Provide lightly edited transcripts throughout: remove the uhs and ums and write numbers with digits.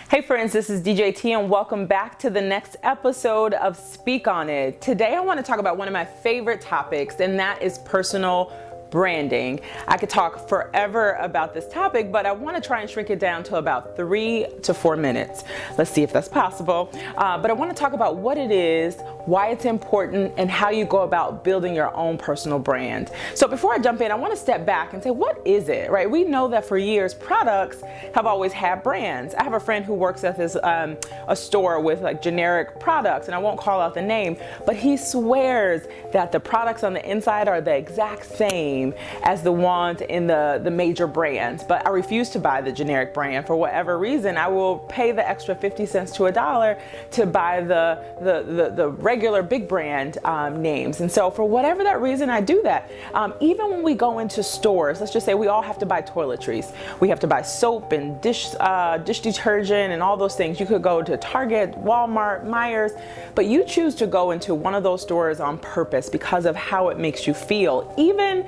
Hey friends, this is DJT and welcome back to the next episode of Speak On It. Today I want to talk about one of my favorite topics, and that is personal branding. I could talk forever about this topic, but I want to try and shrink it down to about 3 to 4 minutes. Let's see if that's possible. But I want to talk about what it is, why it's important, and how you go about building your own personal brand. So before I jump in, I want to step back and say, what is it, right? We know that for years, products have always had brands. I have a friend who works at this a store with like generic products, and I won't call out the name, but he swears that the products on the inside are the exact same as the ones in the major brands. But I refuse to buy the generic brand for whatever reason. I will pay the extra 50 cents to $1 to buy the regular big brand names. And so for whatever that reason, I do that. Even when we go into stores, let's just say we all have to buy toiletries. We have to buy soap and dish detergent and all those things. You could go to Target, Walmart, Myers, but you choose to go into one of those stores on purpose because of how it makes you feel, even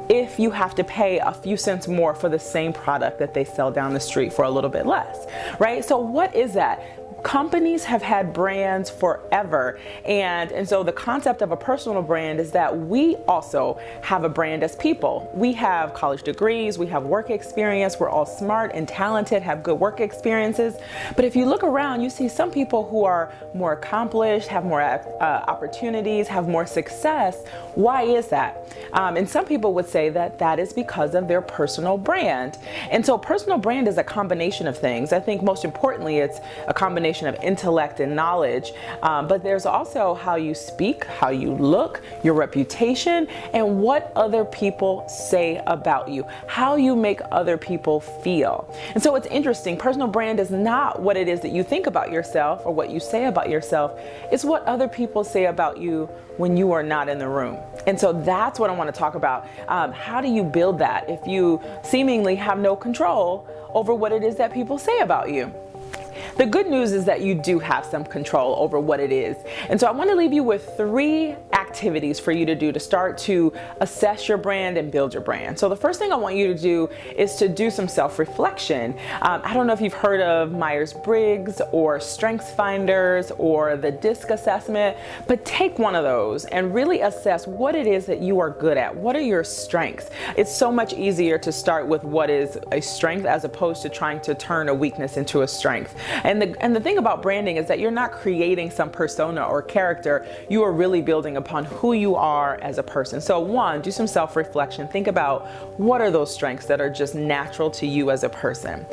if you have to pay a few cents more for the same product that they sell down the street for a little bit less, right? So what is that? Companies have had brands forever, and so the concept of a personal brand is that we also have a brand as people. We have college degrees, we have work experience, we're all smart and talented, have good work experiences. But if you look around, you see some people who are more accomplished, have more opportunities, have more success. Why is that? And some people would say that that is because of their personal brand. And so personal brand is a combination of things. I think most importantly, it's a combination of intellect and knowledge, but there's also how you speak, how you look, your reputation, and what other people say about you, how you make other people feel. And so it's interesting. Personal brand is not what it is that you think about yourself or what you say about yourself. It's what other people say about you when you are not in the room. And so that's what I want to talk about. How do you build that if you seemingly have no control over what it is that people say about you? The good news is that you do have some control over what it is. And so I want to leave you with 3 activities for you to do to start to assess your brand and build your brand. So the first thing I want you to do is to do some self-reflection. I don't know if you've heard of Myers-Briggs or Strengths Finders or the DISC assessment, but take one of those and really assess what it is that you are good at. What are your strengths? It's so much easier to start with what is a strength as opposed to trying to turn a weakness into a strength. And the thing about branding is that you're not creating some persona or character. You are really building upon who you are as a person. So 1, do some self-reflection. Think about what are those strengths that are just natural to you as a person.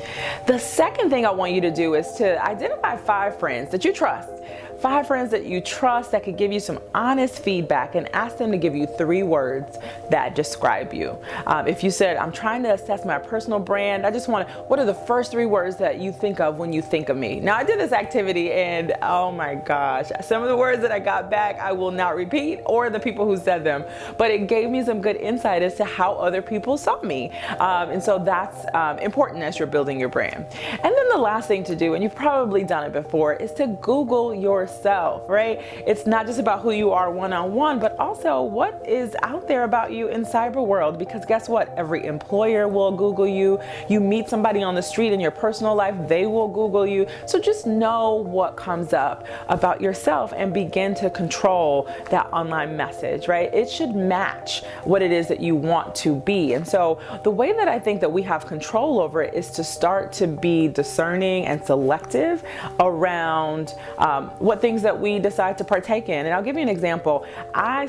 The second thing I want you to do is to identify 5 friends that you trust. 5 friends that you trust that could give you some honest feedback, and ask them to give you 3 words that describe you. If you said, I'm trying to assess my personal brand, what are the first 3 words that you think of when you think of me? Now I did this activity and oh my gosh, some of the words that I got back I will not repeat, or the people who said them, but it gave me some good insight as to how other people saw me. And so that's important as you're building your brand. And then the last thing to do, and you've probably done it before, is to Google yourself, right? It's not just about who you are one-on-one, but also what is out there about you in cyber world, because guess what? Every employer will Google you. You meet somebody on the street in your personal life, they will Google you. So just know what comes up about yourself and begin to control that online message, right? It should match what it is that you want to be. And so the way that I think that we have control over it is to start to be discerning and selective around what things that we decide to partake in. And I'll give you an example. I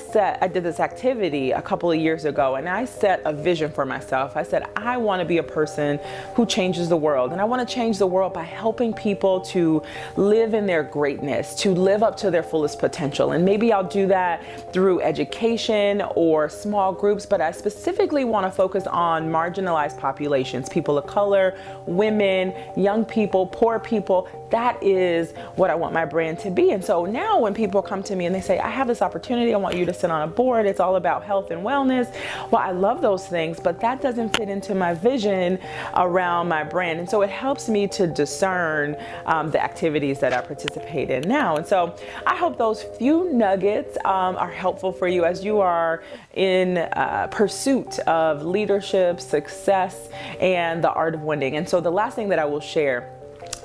did this activity a couple of years ago, and I set a vision for myself. I said, I want to be a person who changes the world. And I want to change the world by helping people to live in their greatness, to live up to their fullest potential. And maybe I'll do that through education or small groups, but I specifically want to focus on marginalized populations, people of color, women, young people, poor people. That is what I want my brand to be. And so now when people come to me and they say, I have this opportunity, I want you to sit on a board, it's all about health and wellness. Well, I love those things, but that doesn't fit into my vision around my brand. And so it helps me to discern the activities that I participate in now. And so I hope those few nuggets are helpful for you as you are in pursuit of leadership, success, and the art of winning. And so the last thing that I will share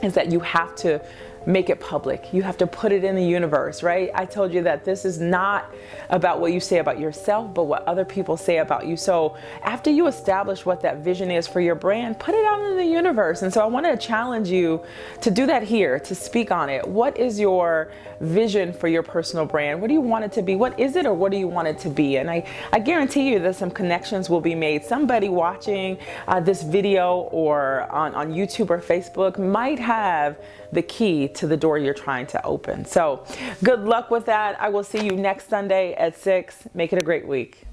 is that you have to make it public. You have to put it in the universe, right? I told you that this is not about what you say about yourself, but what other people say about you. So after you establish what that vision is for your brand, put it out in the universe. And so I want to challenge you to do that here, to speak on it. What is your vision for your personal brand? What do you want it to be? What is it, or what do you want it to be? And I guarantee you that some connections will be made. Somebody watching this video or on YouTube or Facebook might have the key to the door you're trying to open. So good luck with that. I will see you next Sunday at 6. Make it a great week.